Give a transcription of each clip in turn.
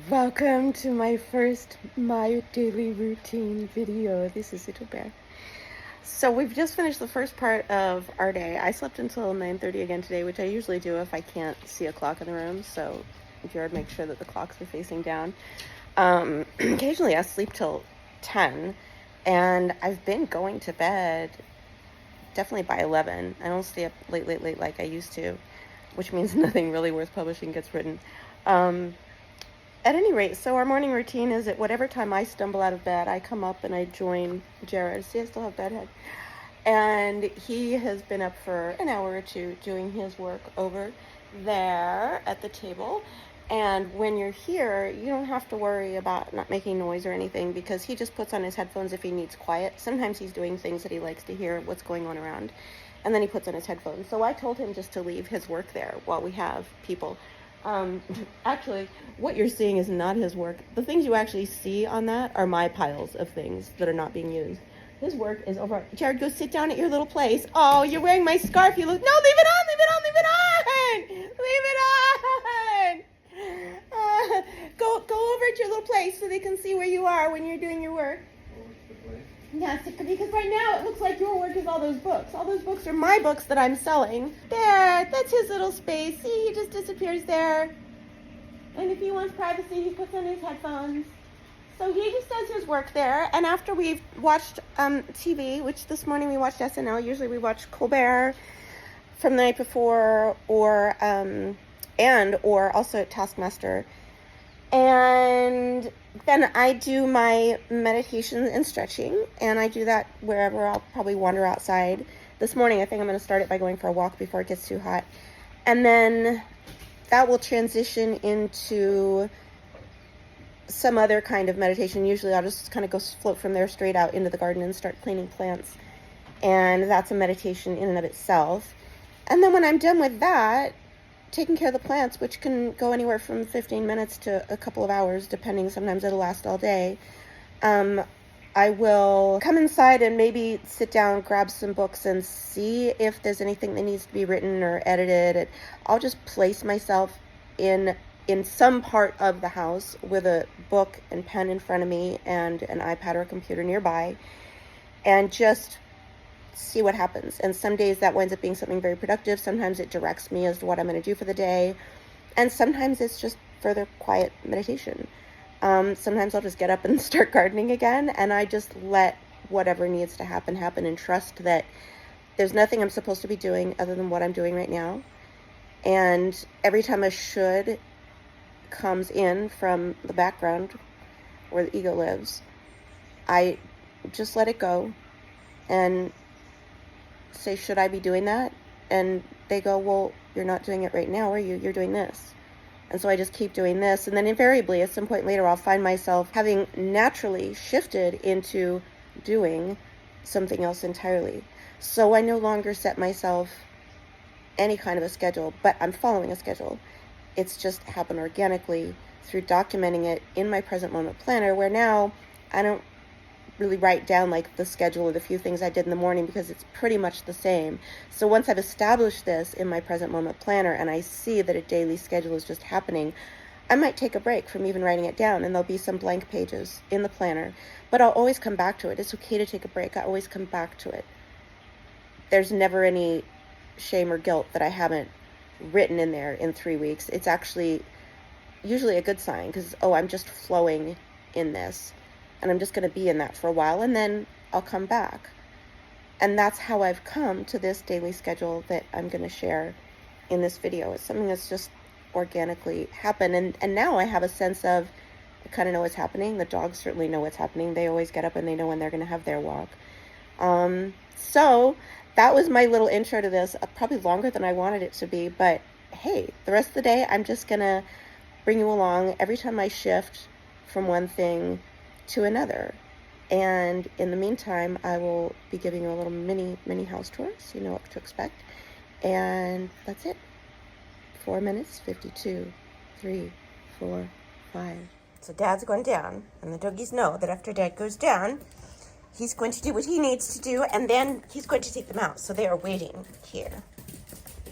Welcome to my first My Daily Routine video. This is Little Bear. So we've just finished the first part of our day. I slept until 9:30 again today, which I usually do if I can't see a clock in the room. So Jared makes sure that the clocks are facing down. Occasionally I sleep till 10, and I've been going to bed definitely by 11. I don't stay up late like I used to, which means nothing really worth publishing gets written. At any rate, so our morning routine is at whatever time I stumble out of bed, I come up and I join Jared. See, I still have bedhead. And he has been up for an hour or two doing his work over there at the table. And when you're here, you don't have to worry about not making noise or anything, because he just puts on his headphones if he needs quiet. Sometimes he's doing things that he likes to hear what's going on around, and then he puts on his headphones. So I told him just to leave his work there while we have people. Actually, what you're seeing is not his work. The things you actually see on that are my piles of things that are not being used. His work is over. Jared, go sit down at your little place. Oh, you're wearing my scarf. You look. No, leave it on. Leave it on. Leave it on. Leave it on. Go over at your little place so they can see where you are when you're doing your work. Yes, because right now it looks like your work is all those books. All those books are my books that I'm selling. There, that's his little space. See, he just disappears there. And if he wants privacy, he puts on his headphones. So he just does his work there. And after we've watched TV, which this morning we watched SNL. Usually we watch Colbert from the night before, or also Taskmaster. And then I do my meditation and stretching, and I do that wherever. I'll probably wander outside. This morning, I think I'm going to start it by going for a walk before it gets too hot. And then that will transition into some other kind of meditation. Usually I'll just kind of go float from there straight out into the garden and start cleaning plants. And that's a meditation in and of itself. And then when I'm done with that, taking care of the plants, which can go anywhere from 15 minutes to a couple of hours, depending. Sometimes it'll last all day. I will come inside and maybe sit down, grab some books, and see if there's anything that needs to be written or edited. And I'll just place myself in some part of the house with a book and pen in front of me and an iPad or a computer nearby, and just see what happens. And some days that winds up being something very productive. Sometimes it directs me as to what I'm going to do for the day, and sometimes it's just further quiet meditation. Sometimes I'll just get up and start gardening again, and I just let whatever needs to happen and trust that there's nothing I'm supposed to be doing other than what I'm doing right now. And every time a should comes in from the background where the ego lives, I just let it go and say, should I be doing that? And they go, well, you're not doing it right now, are you? You're doing this. And so I just keep doing this. And then invariably, at some point later, I'll find myself having naturally shifted into doing something else entirely. So I no longer set myself any kind of a schedule, but I'm following a schedule. It's just happened organically through documenting it in my present moment planner, where now I don't really write down like the schedule of the few things I did in the morning, because it's pretty much the same. So once I've established this in my present moment planner and I see that a daily schedule is just happening, I might take a break from even writing it down, and there'll be some blank pages in the planner, but I'll always come back to it. It's okay to take a break. I always come back to it. There's never any shame or guilt that I haven't written in there in 3 weeks. It's actually usually a good sign, because, I'm just flowing in this, and I'm just going to be in that for a while, and then I'll come back. And that's how I've come to this daily schedule that I'm going to share in this video. It's something that's just organically happened. And now I have a sense of, I kind of know what's happening. The dogs certainly know what's happening. They always get up and they know when they're going to have their walk. So that was my little intro to this, probably longer than I wanted it to be. But hey, the rest of the day, I'm just going to bring you along every time I shift from one thing to another. And in the meantime, I will be giving you a little mini house tour, so you know what to expect. And that's it. 4 minutes, 52, 3, 4, 5. So Dad's going down, and the doggies know that after Dad goes down, he's going to do what he needs to do, and then he's going to take them out. So they are waiting here.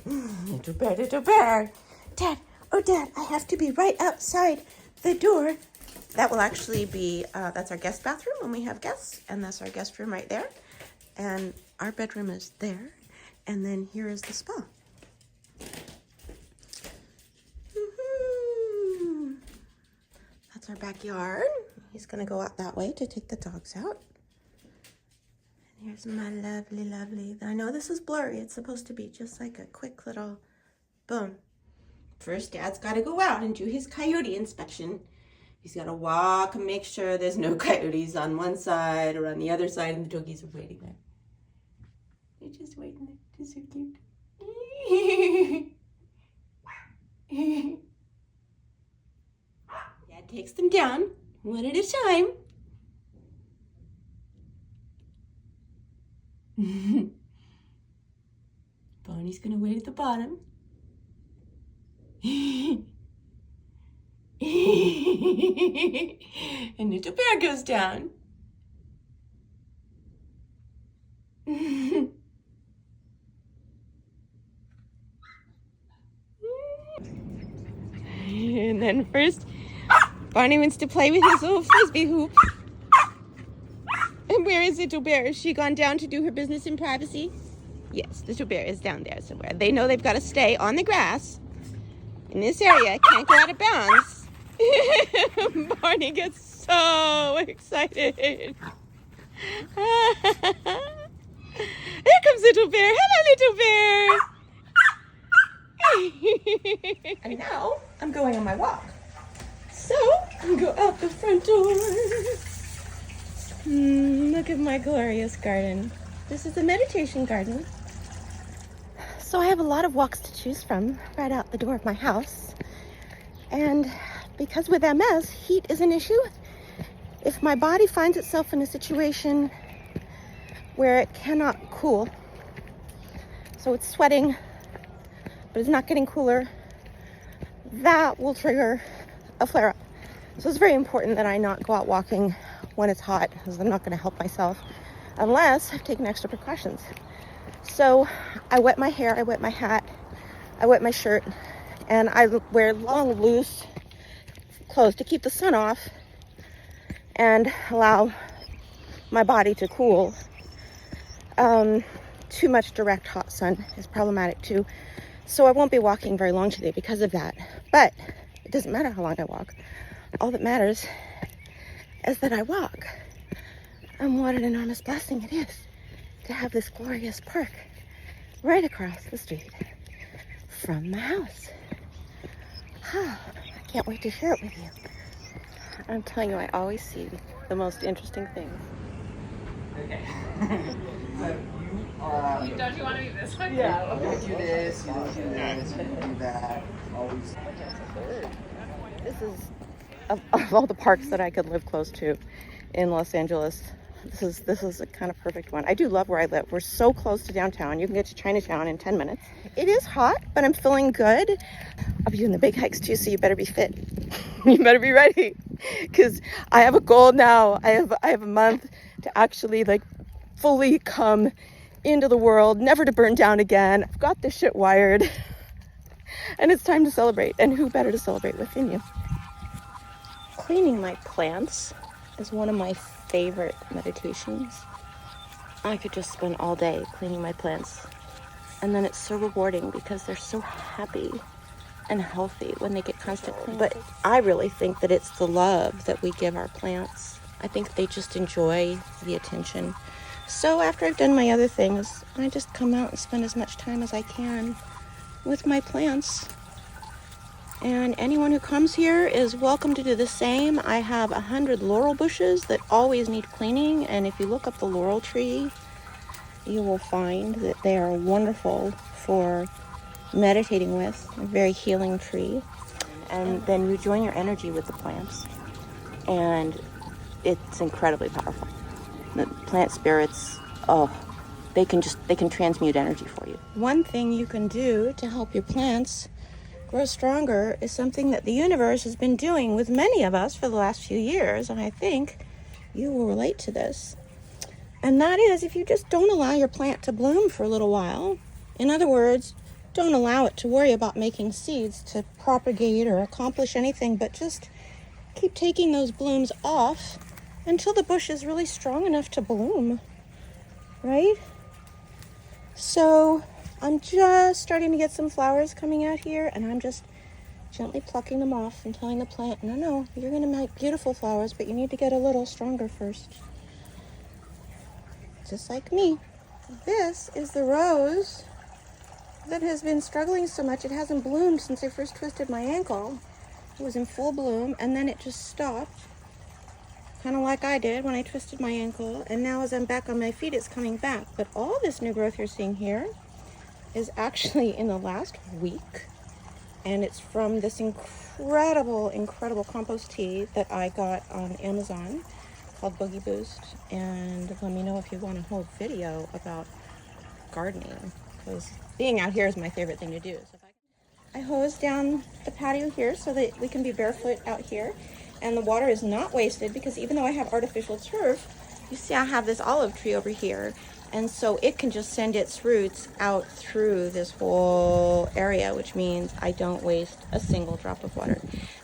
Little bear, little bear. Dad, I have to be right outside the door. That will actually be, that's our guest bathroom when we have guests, and that's our guest room right there. And our bedroom is there. And then here is the spa. That's our backyard. He's gonna go out that way to take the dogs out. And here's my lovely, lovely, I know this is blurry. It's supposed to be just like a quick little boom. First, Dad's gotta go out and do his coyote inspection. He's gotta walk and make sure there's no coyotes on one side or on the other side, and the doggies are waiting there. They're just waiting there. They're so cute. Dad takes them down one at a time. Bonnie's gonna wait at the bottom. And little bear goes down. And then first, Barney wants to play with his little frisbee hoop. And where is little bear? Has she gone down to do her business in privacy? Yes, little bear is down there somewhere. They know they've got to stay on the grass in this area. Can't go out of bounds. Barney gets so excited. Here comes little bear. Hello, little bear. And now I'm going on my walk. So I'm going to go out the front door. Look at my glorious garden. This is a meditation garden. So I have a lot of walks to choose from right out the door of my house. And because with MS, heat is an issue. If my body finds itself in a situation where it cannot cool, so it's sweating, but it's not getting cooler, that will trigger a flare-up. So it's very important that I not go out walking when it's hot, because I'm not going to help myself unless I've taken extra precautions. So I wet my hair, I wet my hat, I wet my shirt, and I wear long, loose clothes to keep the sun off and allow my body to cool. Too much direct hot sun is problematic too. So I won't be walking very long today because of that. But it doesn't matter how long I walk. All that matters is that I walk. And what an enormous blessing it is to have this glorious park right across the street from my house. I can't wait to share it with you. I'm telling you, I always see the most interesting things. Okay. Don't you want to be this one? Yeah. Okay. You do this, you don't do this, you don't do that. Always. This is, of all the parks that I could live close to in Los Angeles, this is a kind of perfect one. I do love where I live. We're so close to downtown. You can get to Chinatown in 10 minutes. It is hot, but I'm feeling good. I'll be doing the big hikes too, so you better be fit. You better be ready, because I have a goal now. I have a month to actually like fully come into the world, never to burn down again. I've got this shit wired, and it's time to celebrate. And who better to celebrate with than you? Cleaning my plants is one of my favorite meditations. I could just spend all day cleaning my plants, and then it's so rewarding because they're so happy and healthy when they get constant cleaning. But I really think that it's the love that we give our plants. I think they just enjoy the attention. So after I've done my other things, I just come out and spend as much time as I can with my plants. And anyone who comes here is welcome to do the same. I have 100 laurel bushes that always need cleaning, and if you look up the laurel tree, you will find that they are wonderful for meditating with. A very healing tree. And then you join your energy with the plants, and it's incredibly powerful. The plant spirits, they can transmute energy for you. One thing you can do to help your plants grow stronger is something that the universe has been doing with many of us for the last few years, and I think you will relate to this. And that is, if you just don't allow your plant to bloom for a little while, in other words, don't allow it to worry about making seeds to propagate or accomplish anything, but just keep taking those blooms off until the bush is really strong enough to bloom, right? So I'm just starting to get some flowers coming out here, and I'm just gently plucking them off and telling the plant, no, you're gonna make beautiful flowers, but you need to get a little stronger first. Just like me. This is the rose that has been struggling so much. It hasn't bloomed since I first twisted my ankle. It was in full bloom, and then it just stopped, kind of like I did when I twisted my ankle. And now as I'm back on my feet, it's coming back. But all this new growth you're seeing here is actually in the last week, and it's from this incredible compost tea that I got on Amazon called Boogie Boost. And let me know if you want a whole video about gardening, because being out here is my favorite thing to do. So I hose down the patio here so that we can be barefoot out here, and the water is not wasted, because even though I have artificial turf, you see I have this olive tree over here, and so it can just send its roots out through this whole area, which means I don't waste a single drop of water.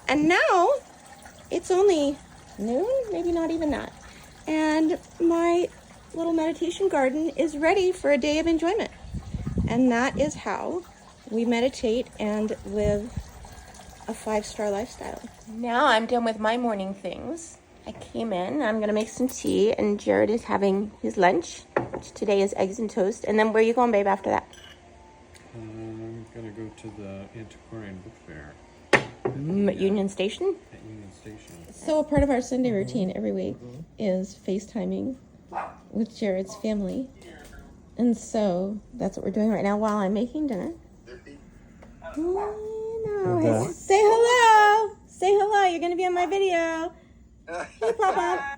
And now it's only noon, maybe not even that, and my little meditation garden is ready for a day of enjoyment. And that is how we meditate and live a 5-star lifestyle. Now I'm done with my morning things. I came in, I'm gonna make some tea, and Jared is having his lunch, which today is eggs and toast. And then where are you going, babe, after that? I'm gonna go to the antiquarian book fair. At Union Station? At Union Station. So a part of our Sunday routine every week is FaceTiming with Jared's family. And so that's what we're doing right now while I'm making dinner. I know. Say hello. Say hello. You're going to be on my video. Hey, Papa.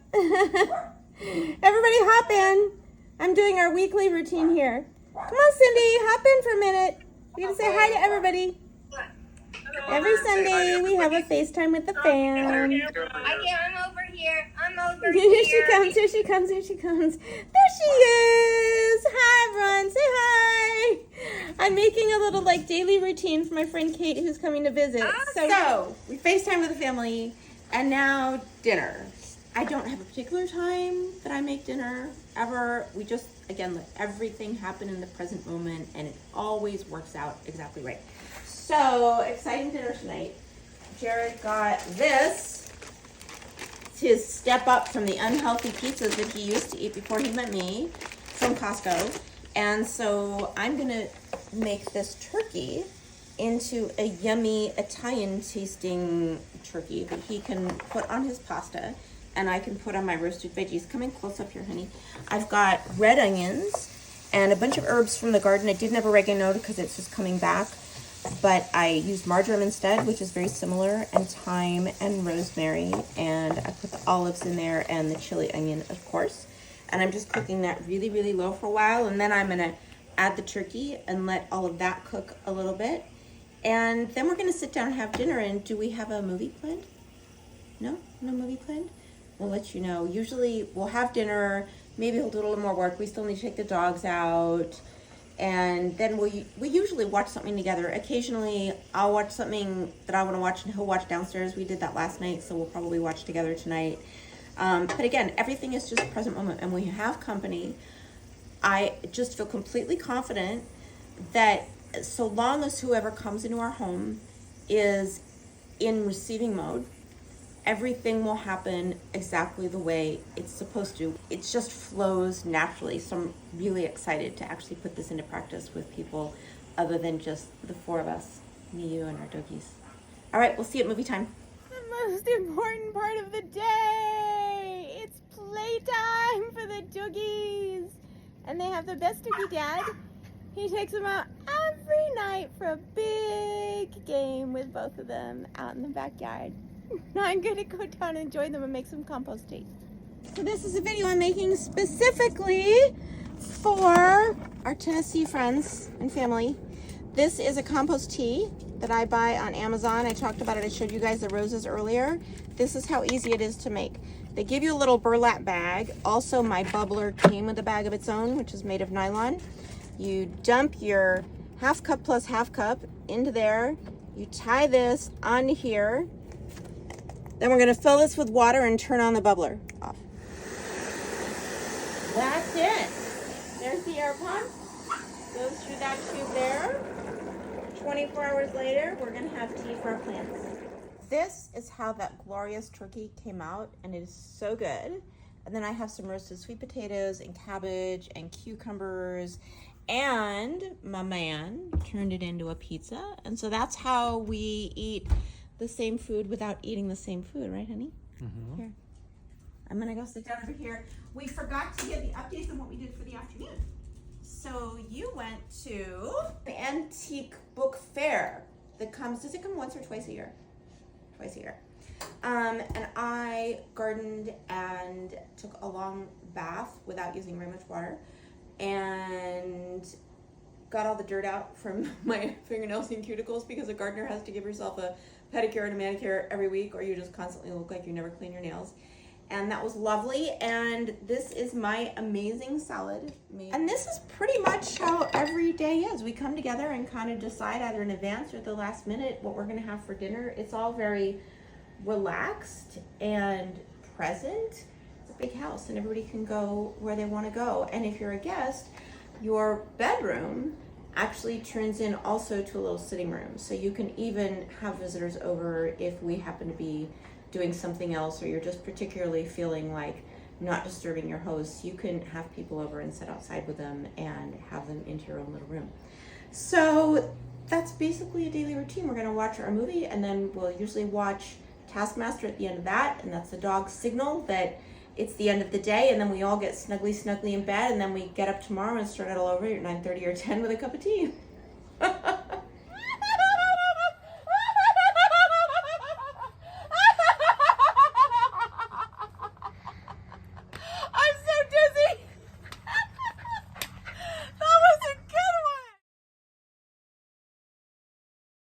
Everybody hop in. I'm doing our weekly routine here. Come on, Cindy. Hop in for a minute. We're going to say hi to everybody. Every Sunday we have a FaceTime with the fam. I'm over here. I'm over Here here. she comes, here she comes, here she comes. There she is. Hi, everyone. Say hi. I'm making a little daily routine for my friend Kate, who's coming to visit. So we FaceTime with the family, and now dinner. I don't have a particular time that I make dinner ever. We just, again, let everything happen in the present moment, and it always works out exactly right. So, exciting dinner tonight. Jared got this. It's his step up from the unhealthy pizzas that he used to eat before he met me from Costco. And so I'm gonna make this turkey into a yummy Italian tasting turkey that he can put on his pasta, and I can put on my roasted veggies. Come in close up here, honey. I've got red onions and a bunch of herbs from the garden. I didn't have oregano because it's just coming back, but I used marjoram instead, which is very similar, and thyme and rosemary, and I put the olives in there and the chili onion, of course. And I'm just cooking that really, really low for a while, and then I'm gonna add the turkey and let all of that cook a little bit. And then we're gonna sit down and have dinner. And do we have a movie planned? No? No movie planned? We'll let you know. Usually we'll have dinner, maybe we'll do a little more work. We still need to take the dogs out. And then we usually watch something together. Occasionally, I'll watch something that I want to watch, and he'll watch downstairs. We did that last night, so we'll probably watch together tonight. But again, everything is just present moment. And when you have company, I just feel completely confident that so long as whoever comes into our home is in receiving mode, everything will happen exactly the way it's supposed to. It just flows naturally. So I'm really excited to actually put this into practice with people other than just the four of us, me, you, and our doggies. All right, we'll see you at movie time. The most important part of the day. It's playtime for the doggies. And they have the best doggy dad. He takes them out every night for a big game with both of them out in the backyard. Now I'm going to go down and enjoy them and make some compost tea. So this is a video I'm making specifically for our Tennessee friends and family. This is a compost tea that I buy on Amazon. I talked about it. I showed you guys the roses earlier. This is how easy it is to make. They give you a little burlap bag. Also, my bubbler came with a bag of its own, which is made of nylon. You dump your half cup plus half cup into there. You tie this onto here. Then we're gonna fill this with water and turn on the bubbler. Off. That's it. There's the air pump. Goes through that tube there. 24 hours later, we're gonna have tea for our plants. This is how that glorious turkey came out, and it is so good. And then I have some roasted sweet potatoes and cabbage and cucumbers, and my man turned it into a pizza. And so that's how we eat the same food without eating the same food, right, honey? Mm-hmm. Here. I'm gonna go sit down over here. We forgot to give the updates on what we did for the afternoon. So you went to the antique book fair that comes, does it come once or twice a year? Twice a year. And I gardened and took a long bath without using very much water and got all the dirt out from my fingernails and cuticles, because a gardener has to give yourself a pedicure and a manicure every week, or you just constantly look like you never clean your nails. And that was lovely. And this is my amazing salad. And this is pretty much how every day is. We come together and kind of decide either in advance or at the last minute what we're gonna have for dinner. It's all very relaxed and present. It's a big house and everybody can go where they wanna go. And if you're a guest, your bedroom actually turns in also to a little sitting room. So you can even have visitors over if we happen to be doing something else, or you're just particularly feeling like not disturbing your hosts. You can have people over and sit outside with them and have them into your own little room. So that's basically a daily routine. We're gonna watch our movie, and then we'll usually watch Taskmaster at the end of that, and that's the dog's signal that it's the end of the day, and then we all get snuggly in bed, and then we get up tomorrow and start it all over at 9:30 or 10 with a cup of tea.